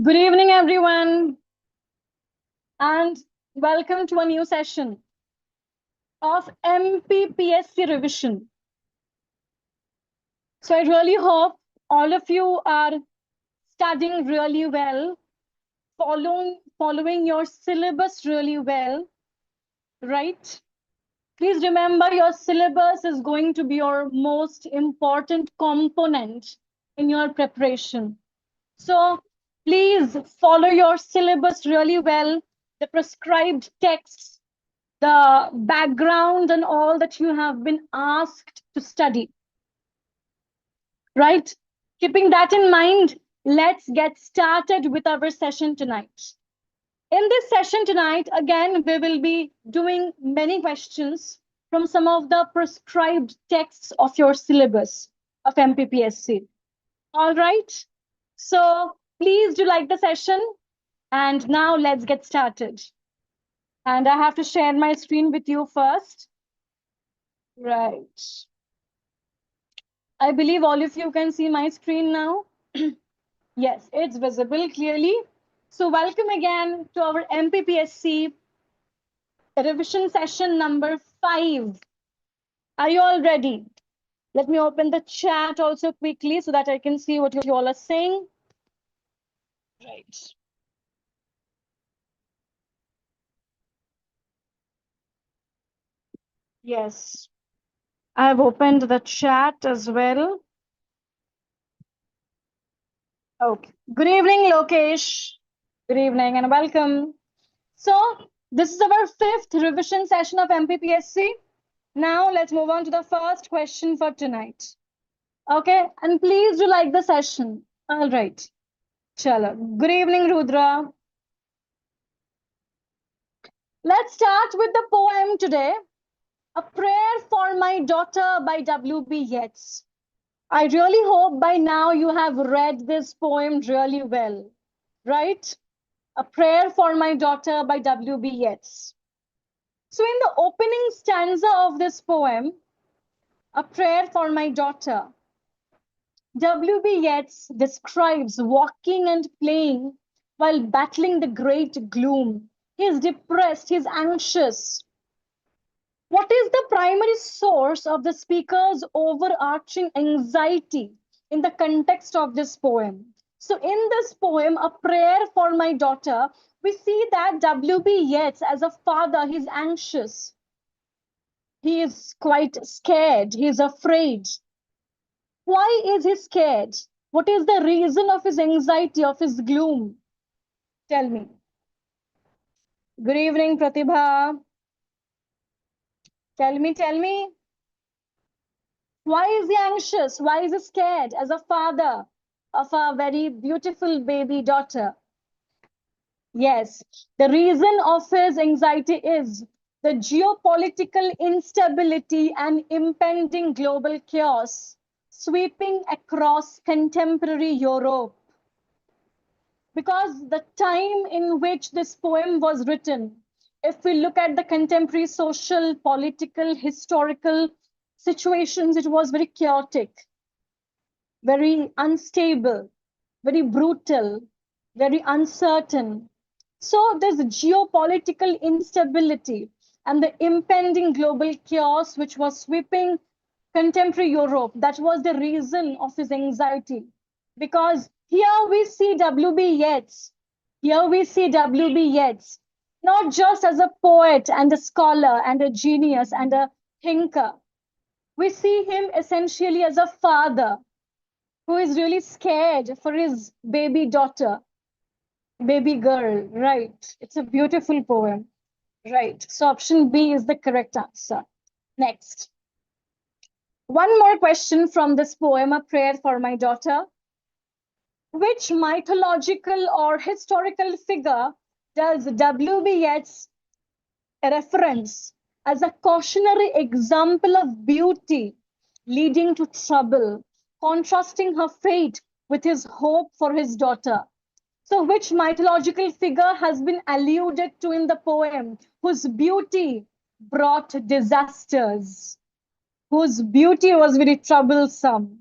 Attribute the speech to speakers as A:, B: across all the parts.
A: Good evening, everyone, and welcome to a new session of MPPSC revision. So I really hope all of you are studying really well, following your syllabus really well, right? Please remember your syllabus is going to be your most important component in your preparation. So please follow your syllabus really well, the prescribed texts, the background and all that you have been asked to study, right? Keeping that in mind, let's get started with our session tonight. In this session tonight, again, we will be doing many questions from some of the prescribed texts of your syllabus of MPPSC. All right. So please do like the session. And now let's get started. And I have to share my screen with you first. Right. I believe all of you can see my screen now. Yes, it's visible clearly. So welcome again to our MPPSC revision session number 5. Are you all ready? Let me open the chat also quickly so that I can see what you all are saying. Right. Yes, I have opened the chat as well. Okay. Good evening, Lokesh. Good evening and welcome. So this is our 5th revision session of MPPSC. Now let's move on to the first question for tonight. Okay, and please do like the session. All right. Chalo. Good evening, Rudra. Let's start with the poem today. A Prayer for My Daughter by W.B. Yeats. I really hope by now you have read this poem really well, right? A Prayer for My Daughter by W.B. Yeats. So in the opening stanza of this poem, A Prayer for My Daughter, W.B. Yeats describes walking and playing while battling the great gloom. He is depressed, he is anxious. What is the primary source of the speaker's overarching anxiety in the context of this poem? So in this poem, A Prayer for My Daughter, we see that W.B. Yeats, as a father, he's anxious. He is quite scared. He is afraid. Why is he scared? What is the reason of his anxiety, of his gloom? Tell me. Good evening, Pratibha. Tell me. Why is he anxious? Why is he scared as a father of a very beautiful baby daughter? Yes, the reason of his anxiety is the geopolitical instability and impending global chaos sweeping across contemporary Europe. Because the time in which this poem was written, if we look at the contemporary social, political, historical situations, it was very chaotic, very unstable, very brutal, very uncertain. So there's geopolitical instability and the impending global chaos which was sweeping contemporary Europe. That was the reason of his anxiety. Because here we see W.B. Yeats. Here we see W.B. Yeats, not just as a poet and a scholar and a genius and a thinker. We see him essentially as a father who is really scared for his baby daughter, baby girl, right? It's a beautiful poem, right? So option B is the correct answer. Next. One more question from this poem, A Prayer for My Daughter. Which mythological or historical figure does W.B. Yeats reference as a cautionary example of beauty leading to trouble, contrasting her fate with his hope for his daughter? So, which mythological figure has been alluded to in the poem whose beauty brought disasters, whose beauty was very troublesome?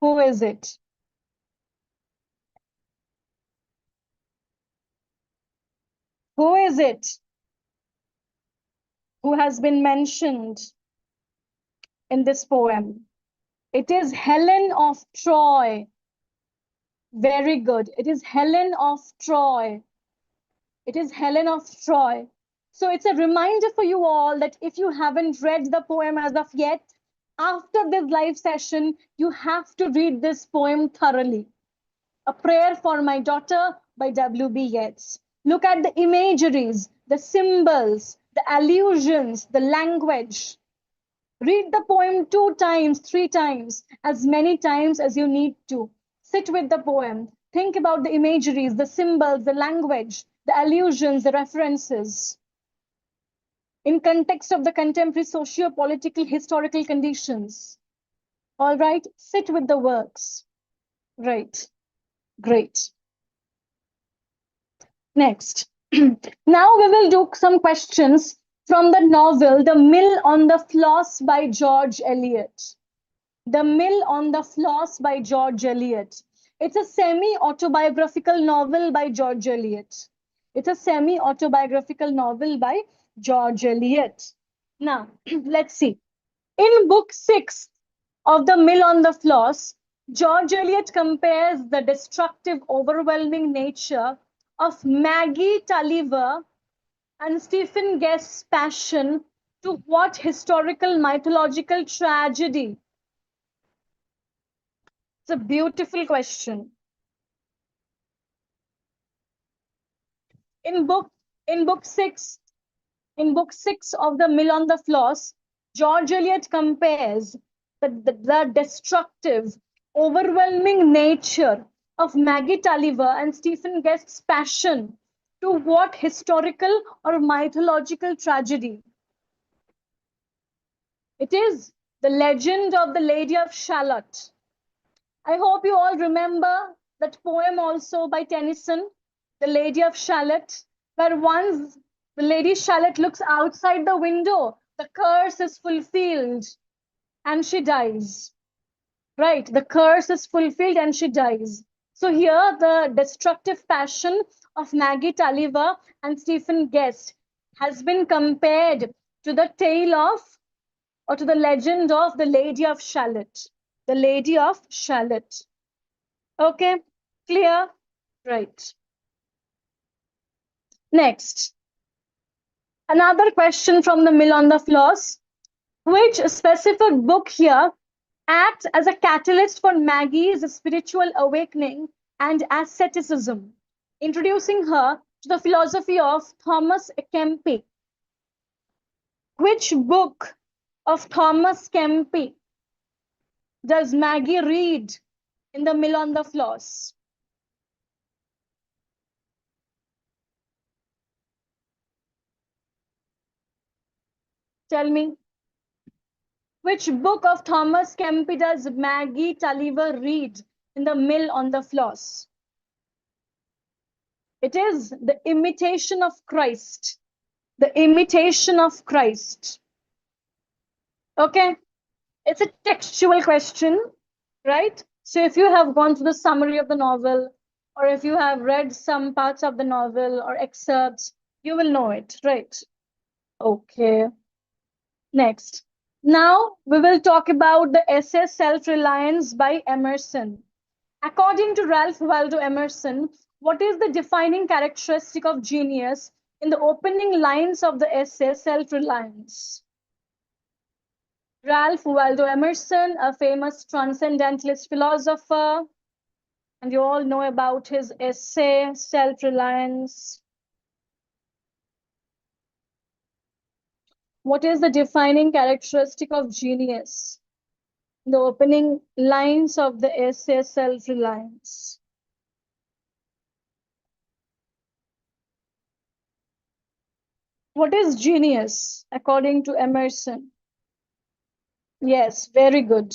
A: Who is it? Who is it who has been mentioned in this poem? It is Helen of Troy. Very good. It is Helen of Troy. It is Helen of Troy. So it's a reminder for you all that if you haven't read the poem as of yet, after this live session, you have to read this poem thoroughly. A Prayer for My Daughter by W.B. Yeats. Look at the imageries, the symbols, the allusions, the language. Read the poem 2 times, 3 times, as many times as you need to. Sit with the poem. Think about the imageries, the symbols, the language, the allusions, the references. In context of the contemporary socio-political historical conditions. All right, sit with the works. Right, great. Next. Now we will do some questions from the novel The Mill on the Floss by George Eliot. The Mill on the Floss by George Eliot. It's a semi-autobiographical novel by George Eliot. It's a semi-autobiographical novel by George Eliot. Now, let's see. In book 6 of The Mill on the Floss, George Eliot compares the destructive, overwhelming nature of Maggie Tulliver and Stephen Guest's passion to what historical mythological tragedy? It's a beautiful question. In book 6 of The Mill on the Floss, George Eliot compares the destructive, overwhelming nature of Maggie Tulliver and Stephen Guest's passion to what historical or mythological tragedy? It is the legend of the Lady of Shalott. I hope you all remember that poem also by Tennyson, The Lady of Shalott, where once the Lady Shalott looks outside the window, the curse is fulfilled and she dies. Right, the curse is fulfilled and she dies. So here the destructive passion of Maggie Tulliver and Stephen Guest has been compared to the tale of, or to the legend of the Lady of Shalott. The Lady of Shalott. Okay, clear? Right. Next. Another question from The Mill on the Floss. Which specific book here acts as a catalyst for Maggie's spiritual awakening and asceticism, introducing her to the philosophy of Thomas Kempis? Which book of Thomas Kempis does Maggie read in The Mill on the Floss? Tell me. Which book of Thomas Kempis does Maggie Tulliver read in The Mill on the Floss? It is The Imitation of Christ. The Imitation of Christ. Okay, it's a textual question, right? So if you have gone through the summary of the novel, or if you have read some parts of the novel or excerpts, you will know it, right? Okay. Next. Now we will talk about the essay Self-Reliance by Emerson. According to Ralph Waldo Emerson, what is the defining characteristic of genius in the opening lines of the essay Self-Reliance? Ralph Waldo Emerson, a famous transcendentalist philosopher, and you all know about his essay Self-Reliance. What is the defining characteristic of genius? The opening lines of the essay Self-Reliance. What is genius according to Emerson? Yes, very good.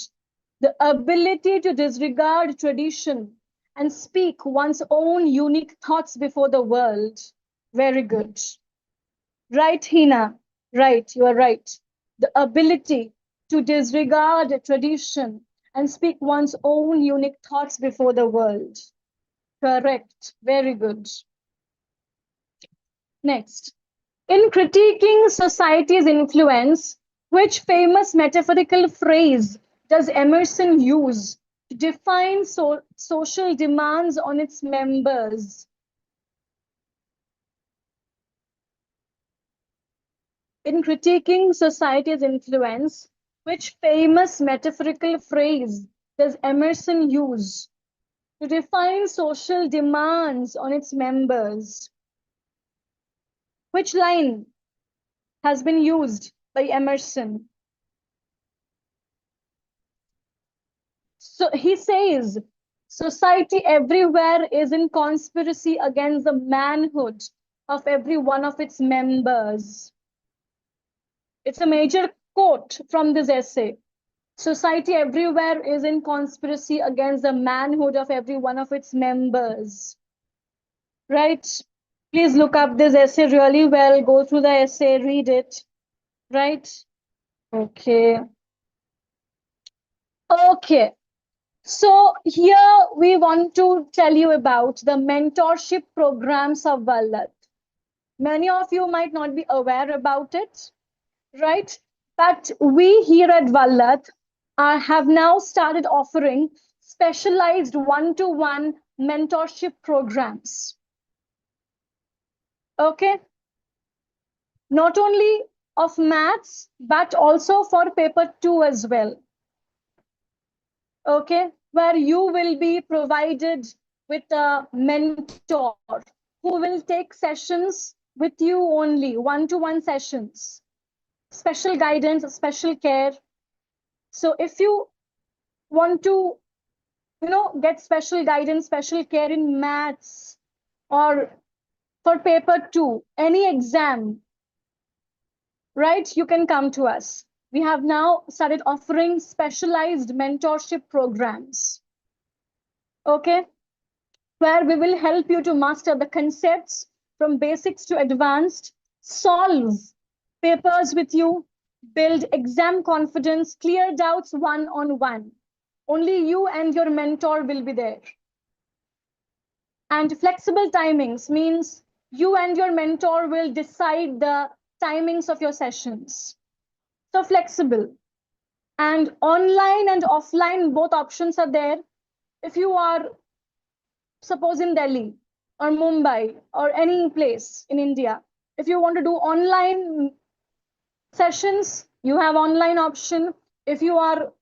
A: The ability to disregard tradition and speak one's own unique thoughts before the world. Very good. Right, Hina? Right, you are right. The ability to disregard tradition and speak one's own unique thoughts before the world. Correct. Very good. Next. In critiquing society's influence, which famous metaphorical phrase does Emerson use to define social demands on its members? In critiquing society's influence, which famous metaphorical phrase does Emerson use to define social demands on its members? Which line has been used by Emerson? So he says, society everywhere is in conspiracy against the manhood of every one of its members. It's a major quote from this essay. Society everywhere is in conspiracy against the manhood of every one of its members. Right? Please look up this essay really well. Go through the essay, read it. Right? Okay. Okay. So here we want to tell you about the mentorship programs of Vallath. Many of you might not be aware about it, right? But we here at Vallath have now started offering specialized one-to-one mentorship programs. Okay? Not only of maths, but also for paper 2 as well. Okay? Where you will be provided with a mentor who will take sessions with you only, one-to-one sessions. Special guidance, special care. So if you want to, get special guidance, special care in maths or for paper 2, any exam, right, you can come to us. We have now started offering specialized mentorship programs, okay, where we will help you to master the concepts from basics to advanced, solve papers with you, build exam confidence, clear doubts one-on-one. Only you and your mentor will be there. And flexible timings means you and your mentor will decide the timings of your sessions. So flexible. And online and offline, both options are there. If you are, suppose in Delhi or Mumbai or any place in India, if you want to do online sessions, you have online option. If you are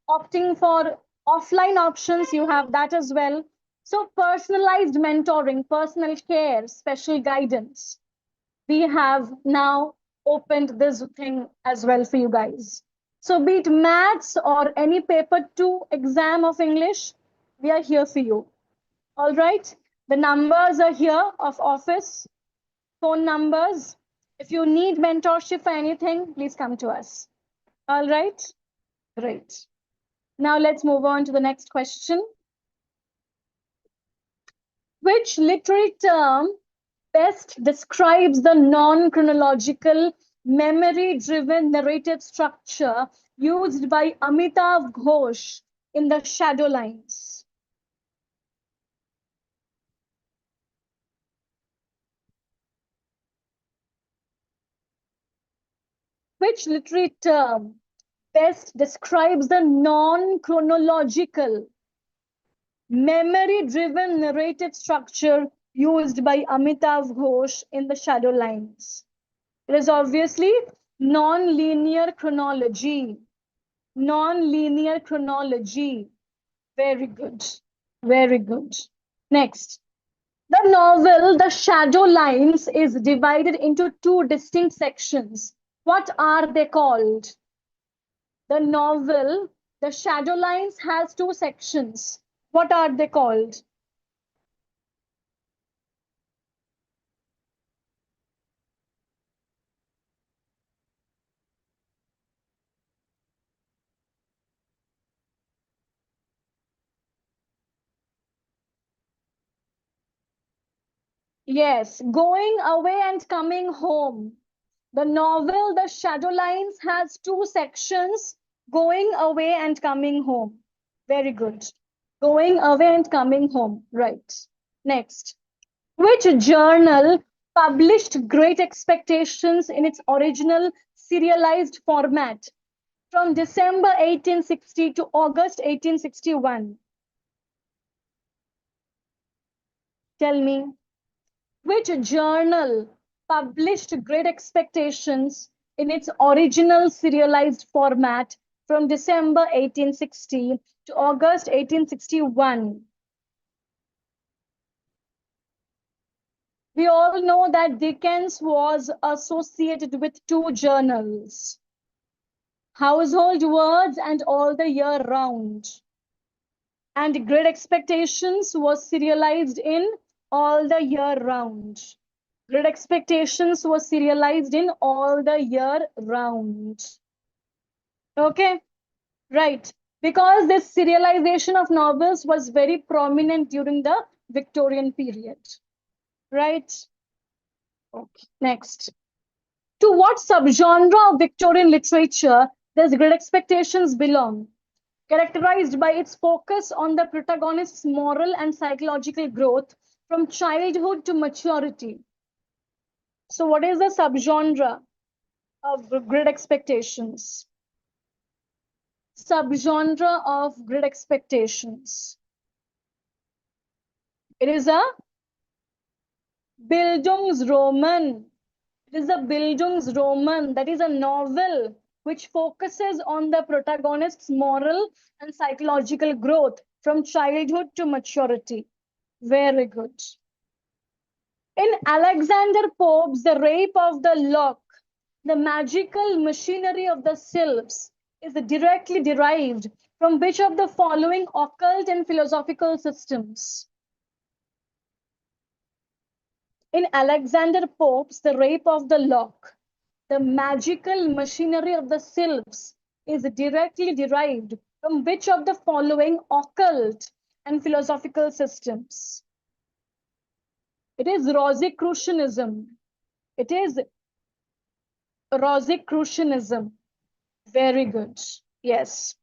A: opting for offline options, you have that as well. So personalized mentoring, personal care, special guidance. We have now opened this thing as well for you guys. So be it maths or any paper 2 exam of English, we are here for you. All right. The numbers are here of office, phone numbers. If you need mentorship for anything, please come to us. All right. Great. Now let's move on to the next question. Which literary term best describes the non-chronological, memory-driven narrative structure used by Amitav Ghosh in The Shadow Lines? Which literary term best describes the non-chronological, memory-driven narrative structure used by Amitav Ghosh in The Shadow Lines? It is obviously non-linear chronology. Non-linear chronology. Very good. Very good. Next. The novel, The Shadow Lines, is divided into 2 distinct sections. What are they called? The novel, The Shadow Lines, has 2 sections. What are they called? Yes, Going Away and Coming Home. The novel, The Shadow Lines, has 2 sections, Going Away and Coming Home. Very good. Going Away and Coming Home. Right. Next. Which journal published Great Expectations in its original serialized format from December 1860 to August 1861? Tell me, which journal published Great Expectations in its original serialized format from December 1860 to August 1861? We all know that Dickens was associated with two journals, Household Words and All the Year Round. And Great Expectations was serialized in All the Year Round. Great Expectations was serialized in All the Year Round. Okay, right. Because this serialization of novels was very prominent during the Victorian period. Right? Okay, next. To what subgenre of Victorian literature does Great Expectations belong? Characterized by its focus on the protagonist's moral and psychological growth from childhood to maturity. So what is the subgenre of Great Expectations? Subgenre of Great Expectations. It is a Bildungsroman. It is a Bildungsroman, that is a novel which focuses on the protagonist's moral and psychological growth from childhood to maturity. Very good. In Alexander Pope's The Rape of the Lock, the magical machinery of the sylphs is directly derived from which of the following occult and philosophical systems? In Alexander Pope's The Rape of the Lock, the magical machinery of the sylphs is directly derived from which of the following occult and philosophical systems? It is Rosicrucianism. It is Rosicrucianism. Very good. Yes.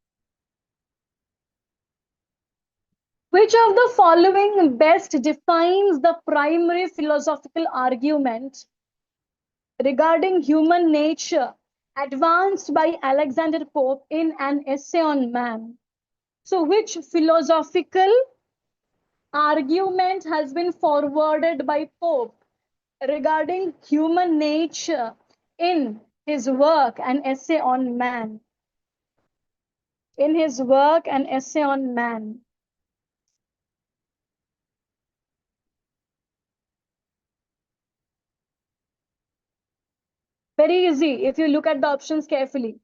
A: Which of the following best defines the primary philosophical argument regarding human nature advanced by Alexander Pope in an essay on man? So which philosophical argument has been forwarded by Pope regarding human nature in his work, An Essay on Man? In his work, An Essay on Man. Very easy if you look at the options carefully.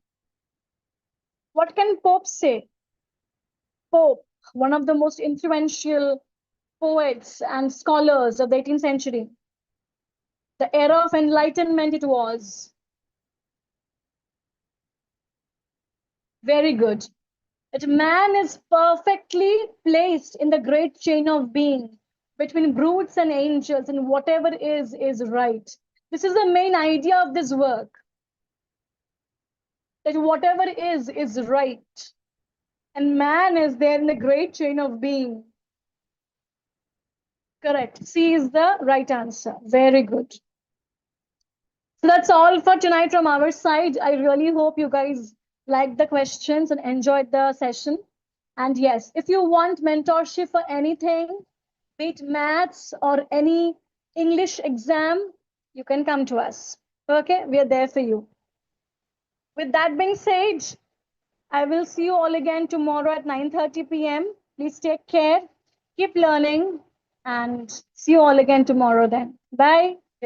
A: What can Pope say? Pope, one of the most influential poets and scholars of the 18th century. The era of enlightenment it was. Very good. That man is perfectly placed in the great chain of being between brutes and angels, and whatever is right. This is the main idea of this work. That whatever is right. And man is there in the great chain of being. Correct. C is the right answer. Very good. So that's all for tonight from our side. I really hope you guys liked the questions and enjoyed the session. And yes, if you want mentorship for anything, be it maths or any English exam, you can come to us. Okay, we are there for you. With that being said, I will see you all again tomorrow at 9:30 p.m. Please take care, keep learning, and see you all again tomorrow then. Bye.